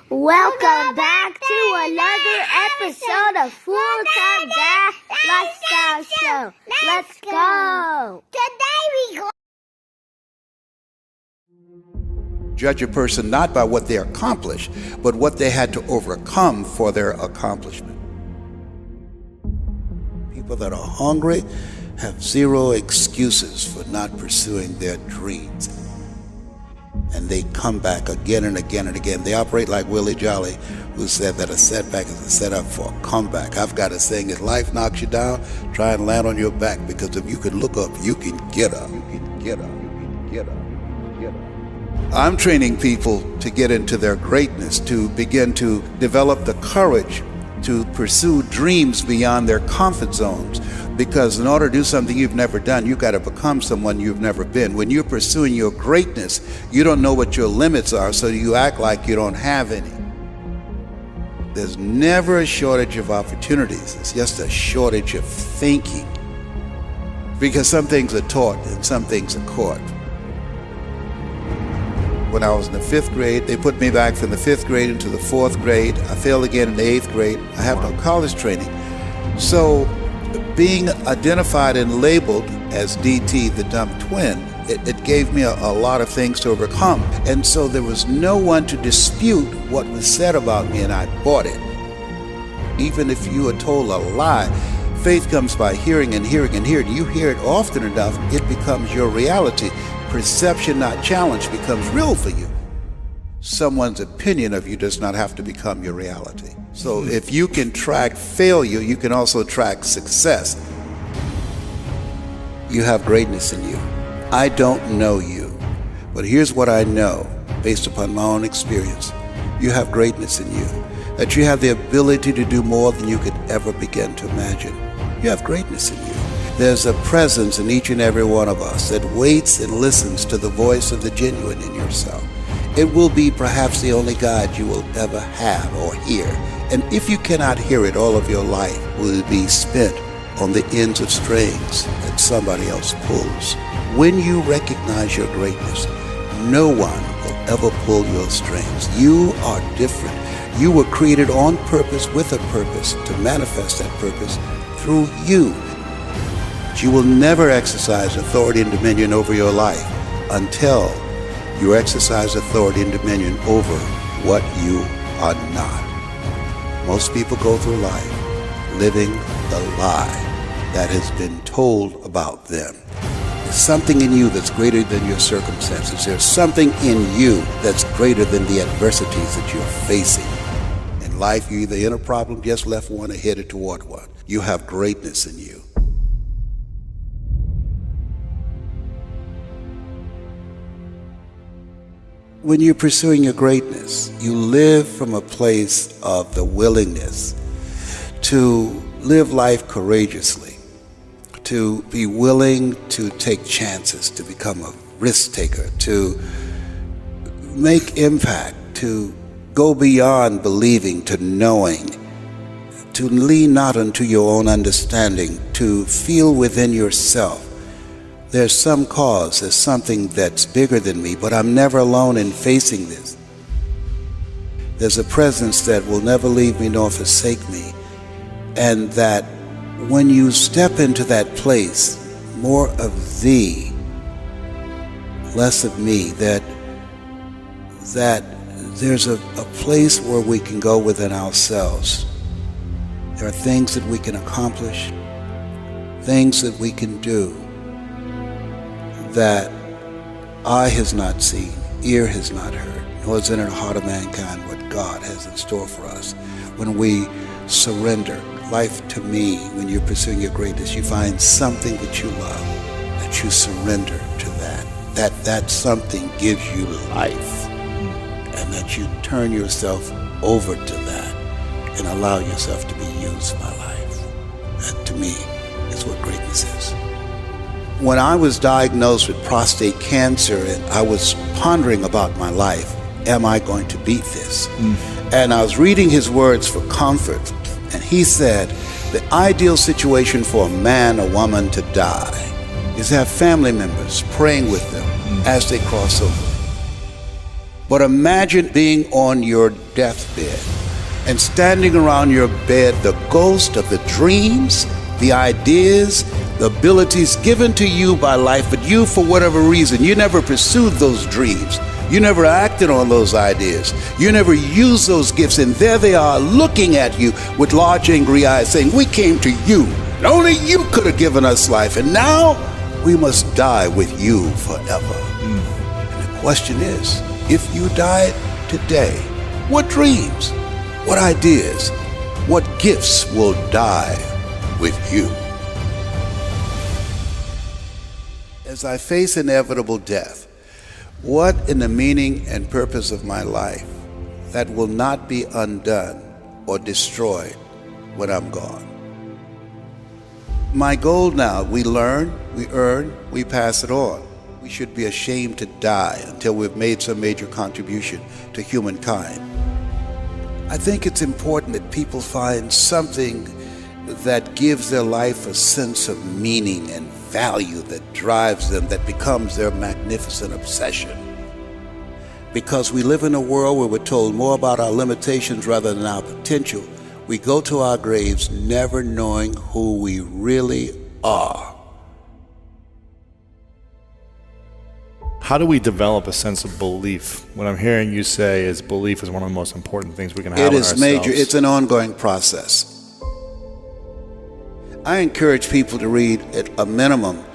Welcome back to another episode of Full Time Dad Lifestyle Show. Let's go. Today we go. Judge a person not by what they accomplished, but what they had to overcome for their accomplishment. People that are hungry have zero excuses for not pursuing their dreams. And they come back again and again and again. They operate like Willie Jolly, who said that a setback is a setup for a comeback. I've got a saying, if life knocks you down, try and land on your back, because if you can look up, you can get up. You can get up. You can get up. You can get up. I'm training people to get into their greatness, to begin to develop the courage to pursue dreams beyond their comfort zones. Because in order to do something you've never done, you've got to become someone you've never been. When you're pursuing your greatness, you don't know what your limits are, so you act like you don't have any. There's never a shortage of opportunities. It's just a shortage of thinking. Because some things are taught and some things are caught. When I was in the 5th grade, they put me back from the 5th grade into the 4th grade. I failed again in the 8th grade. I have no college training. So being identified and labeled as DT, the dumb twin, it gave me a lot of things to overcome. And so there was no one to dispute what was said about me, and I bought it. Even if you are told a lie, faith comes by hearing and hearing and hearing. You hear it often enough, it becomes your reality. Perception, not challenge, becomes real for you. Someone's opinion of you does not have to become your reality. So if you can track failure, you can also track success. You have greatness in you. I don't know you, but here's what I know based upon my own experience. You have greatness in you, that you have the ability to do more than you could ever begin to imagine. You have greatness in you. There's a presence in each and every one of us that waits and listens to the voice of the genuine in yourself. It will be perhaps the only God you will ever have or hear. And if you cannot hear it, all of your life will be spent on the ends of strings that somebody else pulls. When you recognize your greatness, no one will ever pull your strings. You are different. You were created on purpose with a purpose to manifest that purpose through you. But you will never exercise authority and dominion over your life until you exercise authority and dominion over what you are not. Most people go through life living the lie that has been told about them. There's something in you that's greater than your circumstances. There's something in you that's greater than the adversities that you're facing. In life, you're either in a problem, just left one, or headed toward one. You have greatness in you. When you're pursuing your greatness, you live from a place of the willingness to live life courageously, to be willing to take chances, to become a risk taker, to make impact, to go beyond believing to knowing, to lean not unto your own understanding, to feel within yourself there's some cause, there's something that's bigger than me, but I'm never alone in facing this. There's a presence that will never leave me nor forsake me, and that when you step into that place, more of thee, less of me, that there's a place where we can go within ourselves. There are things that we can accomplish, things that we can do, that eye has not seen, ear has not heard, nor is it in the heart of mankind what God has in store for us. When we surrender life to me, when you're pursuing your greatness, you find something that you love, that you surrender to that something gives you life, and that you turn yourself over to that and allow yourself to be used by life. That, to me, is what greatness is. When I was diagnosed with prostate cancer, and I was pondering about my life, am I going to beat this? And I was reading his words for comfort, and he said, the ideal situation for a man or woman to die is to have family members praying with them as they cross over. But imagine being on your deathbed and standing around your bed, the ghost of the dreams, the ideas, the abilities given to you by life, but you, for whatever reason, you never pursued those dreams. You never acted on those ideas. You never used those gifts, and there they are looking at you with large angry eyes saying, we came to you. And only you could have given us life, and now we must die with you forever. And the question is, if you died today, what dreams, what ideas, what gifts will die with you? As I face inevitable death, what in the meaning and purpose of my life that will not be undone or destroyed when I'm gone? My goal now, we learn, we earn, we pass it on. We should be ashamed to die until we've made some major contribution to humankind. I think it's important that people find something that gives their life a sense of meaning and value that drives them, that becomes their magnificent obsession. Because we live in a world where we're told more about our limitations rather than our potential, we go to our graves never knowing who we really are. How do we develop a sense of belief? What I'm hearing you say is belief is one of the most important things we can have in ourselves. It is major. It's an ongoing process. I encourage people to read at a minimum